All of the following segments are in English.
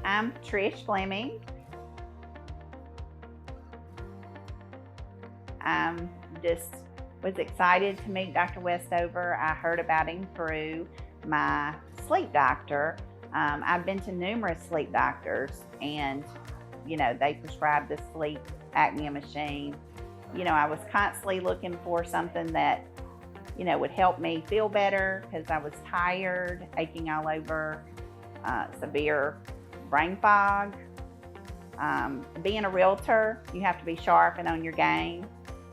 I'm Trish Fleming. Just was excited to meet Dr. Westover. I heard about him through my sleep doctor. I've been to numerous sleep doctors, and they prescribed the sleep apnea machine. I was constantly looking for something that would help me feel better because I was tired, aching all over, severe brain fog. Being a realtor, you have to be sharp and on your game.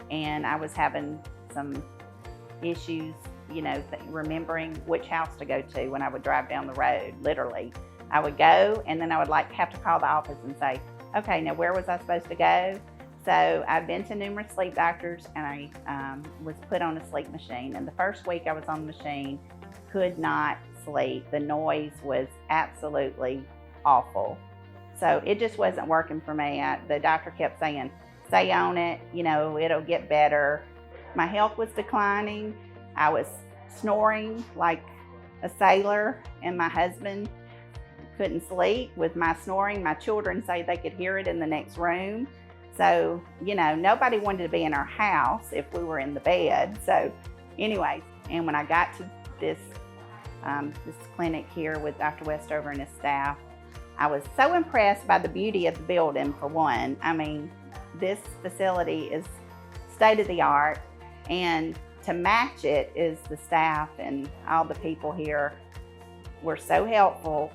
And I was having some issues, remembering which house to go to when I would drive down the road. Literally, I would go and then I would have to call the office and say, okay, now where was I supposed to go? So I've been to numerous sleep doctors, and I was put on a sleep machine. And the first week I was on the machine, could not sleep. The noise was absolutely awful. So it just wasn't working for me. The doctor kept saying, stay on it, it'll get better. My health was declining. I was snoring like a sailor, and my husband couldn't sleep with my snoring. My children say they could hear it in the next room. So, nobody wanted to be in our house if we were in the bed. So anyways, and when I got to this clinic here with Dr. Westover and his staff, I was so impressed by the beauty of the building, for one. I mean, this facility is state of the art, and to match it is the staff, and all the people here were so helpful,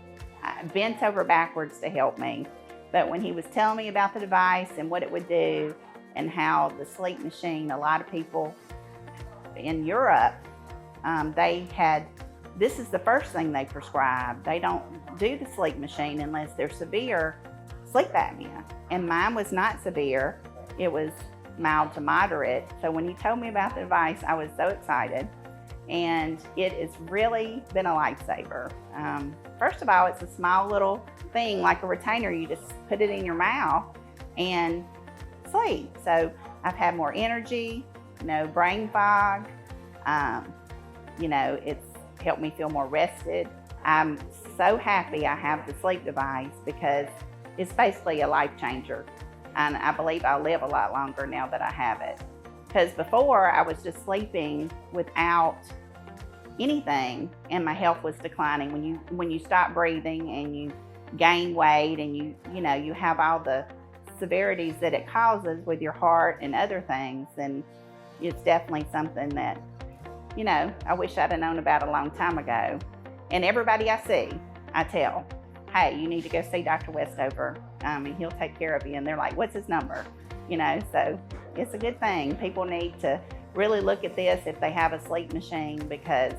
bent over backwards to help me. But when he was telling me about the device and what it would do, and how the sleep machine, a lot of people in Europe, this is the first thing they prescribe. They don't do the sleep machine unless they're severe sleep apnea. And mine was not severe. It was mild to moderate. So when he told me about the device, I was so excited. And it has really been a lifesaver. First of all, it's a small little thing like a retainer. You just put it in your mouth and sleep. So I've had more energy, no brain fog. It's helped me feel more rested. I'm so happy I have the sleep device because it's basically a life changer. And I believe I'll live a lot longer now that I have it. Because before I was just sleeping without anything, and my health was declining. When you stop breathing and you gain weight, and you have all the severities that it causes with your heart and other things, then it's definitely something that I wish I'd have known about a long time ago. And everybody I see, I tell, hey, you need to go see Dr. Westover, and he'll take care of you. And they're like, what's his number? So it's a good thing. People need to really look at this if they have a sleep machine, because,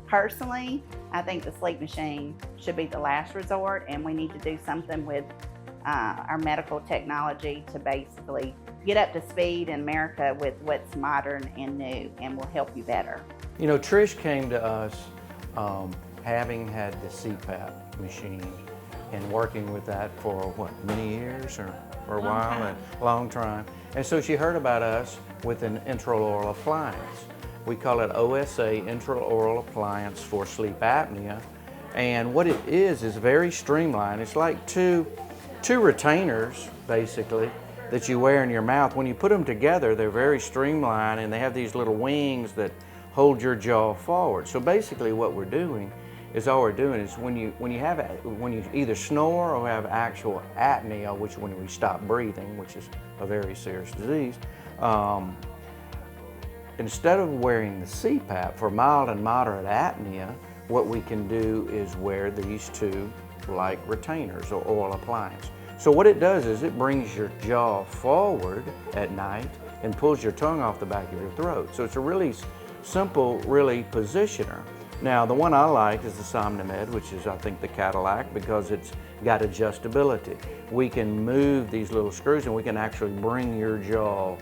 personally, I think the sleep machine should be the last resort, and we need to do something with our medical technology to basically get up to speed in America with what's modern and new, and will help you better. Trish came to us having had the CPAP machine and working with that for many years or a while, a long time. And so she heard about us with an intraoral appliance. We call it OSA, intraoral appliance for sleep apnea. And what it is very streamlined. It's like two retainers, basically, that you wear in your mouth. When you put them together, they're very streamlined, and they have these little wings that hold your jaw forward. So basically what we're doing is when you either snore or have actual apnea, which when we stop breathing, which is a very serious disease, instead of wearing the CPAP for mild and moderate apnea, what we can do is wear these two like retainers or oral appliance. So what it does is it brings your jaw forward at night and pulls your tongue off the back of your throat. So it's a really simple, positioner. Now, the one I like is the Somnomed, which is, I think, the Cadillac, because it's got adjustability. We can move these little screws, and we can actually bring your jaw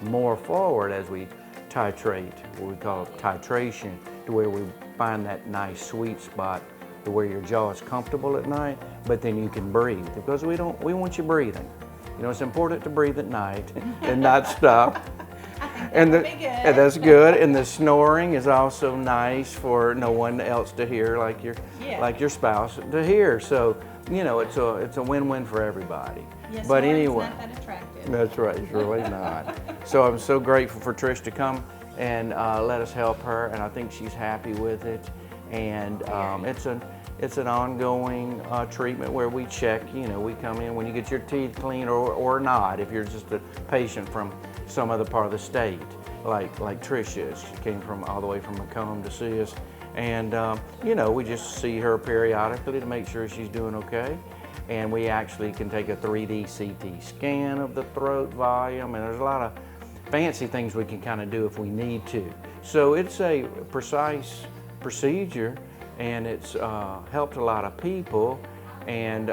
more forward as we titrate, what we call titration, to where we find that nice sweet spot to where your jaw is comfortable at night, but then you can breathe, because we want you breathing. It's important to breathe at night and not stop. And that's good. And the snoring is also nice for no one else to hear, like your spouse to hear. So it's a win-win for everybody. Yes, But snoring's anyway, not that attractive. that's right. It's really not. So I'm so grateful for Trish to come and let us help her, and I think she's happy with it. And it's an ongoing treatment where we check. We come in when you get your teeth clean or not. If you're just a patient from some other part of the state, like Trish is. She came all the way from Macomb to see us, and we just see her periodically to make sure she's doing okay. And we actually can take a 3D CT scan of the throat volume, and there's a lot of fancy things we can kind of do if we need to. So it's a precise procedure, and it's helped a lot of people. And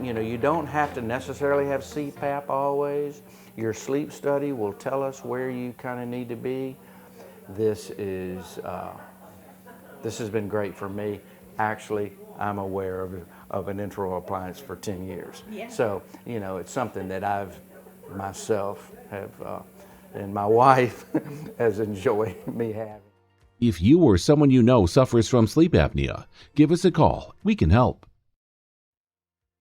you don't have to necessarily have CPAP always. Your sleep study will tell us where you kind of need to be. This has been great for me. Actually, I'm aware of an intraoral appliance for 10 years. Yeah. So, it's something that I've myself have, and my wife has enjoyed me having. If you or someone you know suffers from sleep apnea, give us a call. We can help.